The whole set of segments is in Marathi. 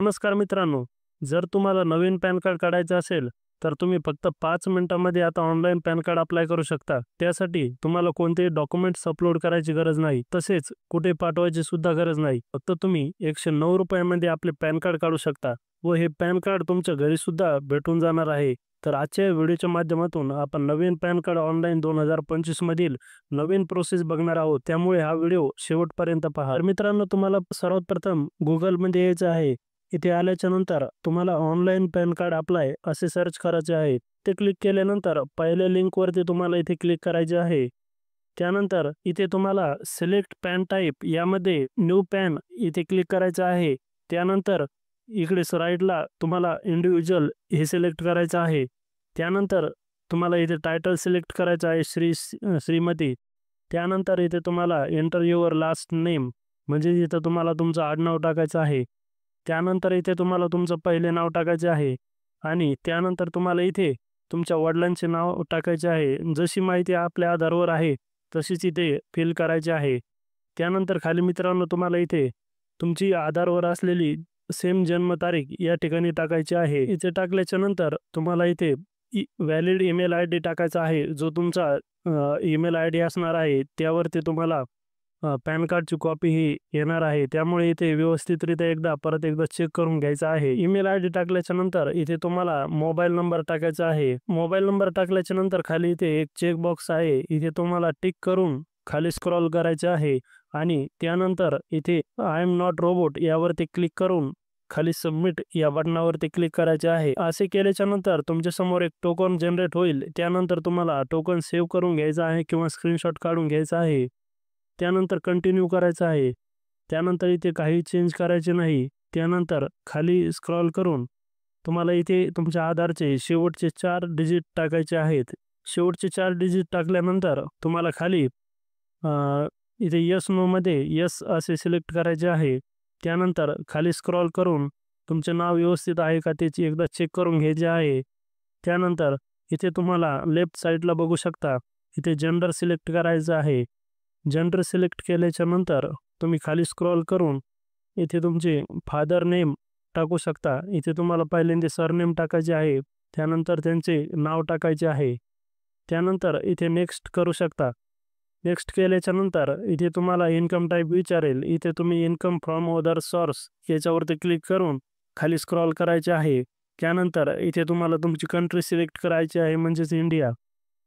नमस्कार मित्रांनो, जर तुम्हाला नवीन पॅन कार्ड काढायचं असेल, तर तुम्ही फक्त 5 मिनिटांमध्ये आता ऑनलाईन पॅन कार्ड अप्लाय करू शकता. त्यासाठी तुम्हाला कोणतेही डॉक्युमेंट्स अपलोड करायची गरज नाही. तसेच कुठे पाठवायची सुद्धा गरज नाही. फक्त तुम्ही ₹109 आपले पॅन कार्ड काढू शकता व हे पॅन कार्ड तुमच्या घरी सुद्धा भेटून जाणार आहे. तर आजच्या व्हिडिओच्या माध्यमातून आपण नवीन पॅन कार्ड ऑनलाईन 2025 मधील नवीन प्रोसेस बघणार आहोत. त्यामुळे हा व्हिडिओ शेवटपर्यंत पहा. तर मित्रांनो, तुम्हाला सर्वात प्रथम Googleमध्ये यायचं आहे. इथे आल्याच्या नंतर तुम्हाला ऑनलाईन पॅन कार्ड अप्लाय असे सर्च करायचे आहे. ते क्लिक केल्यानंतर पहिल्या लिंकवरती तुम्हाला इथे क्लिक करायचे आहे. त्यानंतर इथे तुम्हाला सिलेक्ट पॅन टाइप यामध्ये न्यू पॅन इथे क्लिक करायचं आहे. त्यानंतर इकडे राईटला तुम्हाला इंडिव्हिज्युअल हे सिलेक्ट करायचं आहे. त्यानंतर तुम्हाला इथे टायटल सिलेक्ट करायचं आहे श्रीमती. त्यानंतर इथे तुम्हाला एंटर युअर लास्ट नेम म्हणजे इथं तुम्हाला तुमचं आडनाव टाकायचं आहे. त्यानंतर इथे तुम्हाला तुमचं पहिले नाव टाकायचे आहे आणि त्यानंतर तुम्हाला इथे तुमच्या वडिलांचे नाव टाकायचे आहे. जशी माहिती आपल्या आधारवर आहे तशीच इथे फिल करायची आहे. त्यानंतर खाली मित्रांनो तुम्हाला इथे तुमची आधारवर असलेली सेम जन्मतारीख या ठिकाणी टाकायची आहे. इथे टाकल्याच्या नंतर तुम्हाला इथे व्हॅलिड ईमेल आय डी टाकायचा आहे. जो तुमचा ईमेल आय डी असणार आहे त्यावरती तुम्हाला पॅन कार्डची कॉपी ही येणार आहे. त्यामुळे इथे व्यवस्थितरित्या परत एकदा चेक करून घ्यायचा आहे. ईमेल आय डी टाकल्याच्या नंतर इथे तुम्हाला मोबाईल नंबर टाकायचा आहे. मोबाईल नंबर टाकल्याच्या नंतर खाली इथे एक चेक बॉक्स आहे. इथे तुम्हाला टिक करून खाली स्क्रॉल करायचे आहे आणि त्यानंतर इथे आय एम नॉट रोबोट यावरती क्लिक करून खाली सबमिट या बटनावरती क्लिक करायचे आहे. असे केल्याच्या नंतर तुमच्या समोर एक टोकन जनरेट होईल. त्यानंतर तुम्हाला टोकन सेव्ह करून घ्यायचा आहे किंवा स्क्रीनशॉट काढून घ्यायचा आहे. त्यानंतर कंटिन्यू करायचं आहे. त्यानंतर इथे काही चेंज करायचे नाही. त्यानंतर खाली स्क्रॉल करून तुम्हाला इथे तुमच्या आधारचे शेवटचे 4 डिजिट टाकायचे आहेत. शेवटचे 4 डिजिट टाकल्यानंतर तुम्हाला खाली इथे येस नोमध्ये येस असे सिलेक्ट करायचे आहे. त्यानंतर खाली स्क्रॉल करून तुमचे नाव व्यवस्थित आहे का त्याची एकदा चेक करून घ्यायचे आहे. त्यानंतर इथे तुम्हाला लेफ्ट साईडला बघू शकता इथे जेंडर सिलेक्ट करायचं आहे. जेंडर सिलेक्ट केल्याच्या नंतर तुम्ही खाली स्क्रॉल करून इथे तुमचे फादर नेम टाकू शकता. इथे तुम्हाला पहिल्यांदा सरनेम टाकायचे आहे. त्यानंतर त्यांचे नाव टाकायचे आहे. त्यानंतर इथे नेक्स्ट करू शकता. नेक्स्ट केल्याच्या नंतर इथे तुम्हाला इन्कम टाईप विचारेल. इथे तुम्ही इन्कम फ्रॉम अदर सोर्स याच्यावरती क्लिक करून खाली स्क्रॉल करायचे आहे. त्यानंतर इथे तुम्हाला तुमची कंट्री सिलेक्ट करायची आहे म्हणजेच इंडिया.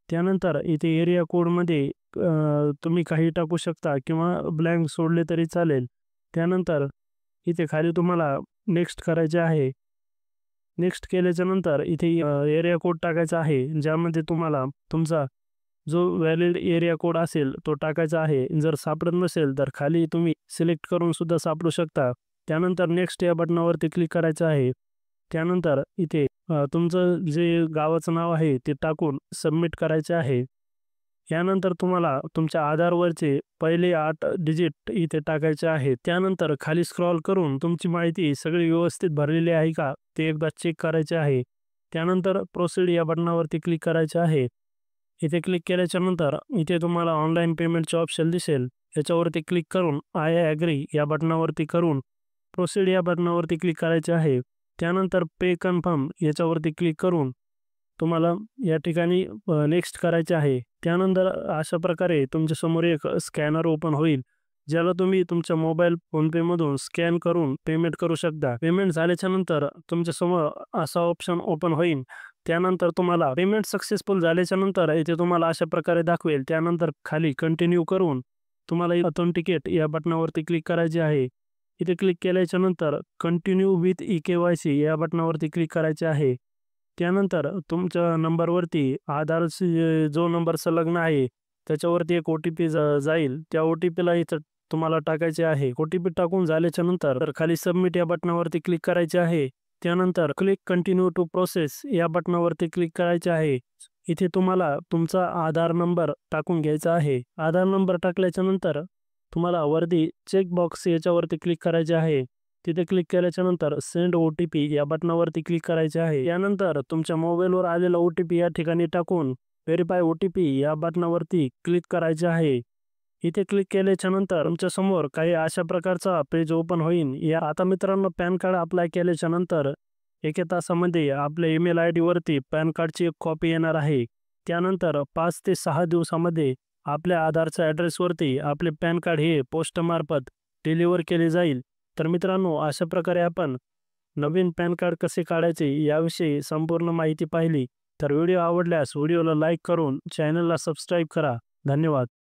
त्यानंतर इथे एरिया कोडमध्ये तुम्ही काही टाकू शकता किंवा ब्लँक सोडले तरी चालेल. त्यानंतर इथे खाली तुम्हाला नेक्स्ट करायचे आहे. नेक्स्ट केल्याच्या नंतर इथे एरिया कोड टाकायचा आहे ज्यामध्ये तुम्हाला तुमचा जो व्हॅलिड एरिया कोड असेल तो टाकायचा आहे. जर सापडत नसेल तर खाली तुम्ही सिलेक्ट करून सुद्धा सापडू शकता. त्यानंतर नेक्स्ट या बटनावरती क्लिक करायचं आहे. त्यानंतर इथे तुमचं जे गावाचं नाव आहे ते टाकून सबमिट करायचे आहे. यानंतर तुम्हाला तुमच्या आधारवरचे पहिले 8 डिजिट इथे टाकायचे आहेत. त्यानंतर खाली स्क्रॉल करून तुमची माहिती सगळी व्यवस्थित भरलेली आहे का ते एकदा चेक करायचे आहे. त्यानंतर प्रोसीड या बटनावरती क्लिक करायचे आहे. इथे क्लिक केल्याच्या नंतर इथे तुम्हाला ऑनलाईन पेमेंटचे ऑप्शन दिसेल. याच्यावरती क्लिक करून आय ॲग्री या बटनावरती करून प्रोसीड या बटनावरती क्लिक करायचे आहे. त्यानंतर पे कन्फर्म याच्यावरती क्लिक करून तुम्हाला या ठिकाणी नेक्स्ट करायचे आहे. त्यानंतर अशा प्रकारे तुमच्यासमोर एक स्कॅनर ओपन होईल ज्याला तुम्ही तुमच्या मोबाईल फोनपेमधून स्कॅन करून पेमेंट करू शकता. पेमेंट झाल्याच्या नंतर तुमच्यासमोर असा ऑप्शन ओपन होईल. त्यानंतर तुम्हाला पेमेंट सक्सेसफुल झाल्याच्या नंतर इथे तुम्हाला अशा प्रकारे दाखवेल. त्यानंतर खाली कंटिन्यू करून तुम्हाला ऑथेंटिकेट या बटनावरती क्लिक करायचे आहे. इथे क्लिक केल्याच्या नंतर कंटिन्यू विथ KYC या बटनावरती क्लिक करायचे आहे. त्यानंतर तुमच्या नंबरवरती आधारशी जो नंबर संलग्न आहे त्याच्यावरती एक OTP जाईल. त्या OTPला इथं तुम्हाला टाकायचे आहे. OTP टाकून झाल्याच्या नंतर खाली सबमिट या बटनावरती क्लिक करायचे आहे. त्यानंतर क्लिक कंटिन्यू टू प्रोसेस या बटनावरती क्लिक करायचे आहे. इथे तुम्हाला तुमचा आधार नंबर टाकून घ्यायचा आहे. आधार नंबर टाकल्याच्या नंतर तुम्हाला वरती चेक बॉक्स याच्यावरती क्लिक करायचे आहे. तिथे क्लिक केल्याच्या नंतर सेंड OTP या बटनावरती क्लिक करायचे आहे. यानंतर तुमच्या मोबाईलवर आलेला OTP या ठिकाणी टाकून व्हेरीफाय OTP या बटनावरती क्लिक करायचे आहे. इथे क्लिक केल्याच्या नंतर तुमच्या समोर काही अशा प्रकारचा पेज ओपन होईल. आता मित्रांनो, पॅन कार्ड अप्लाय केल्याच्या नंतर 1 तासामध्ये आपल्या ईमेल आय डीवरती पॅन कार्डची एक कॉपी येणार आहे. त्यानंतर 5 ते 6 दिवसामध्ये आपल्या आधारच्या ॲड्रेसवरती आपले पॅन कार्ड हे पोस्टमार्फत डिलिव्हर केले जाईल. तर मित्रांनो, अशा प्रकारे आपण नवीन पॅन कार्ड कसे काढायचे याविषयी संपूर्ण माहिती पाहिली. तर व्हिडिओ आवडल्यास व्हिडिओला लाईक करून चॅनलला सबस्क्राईब करा. धन्यवाद.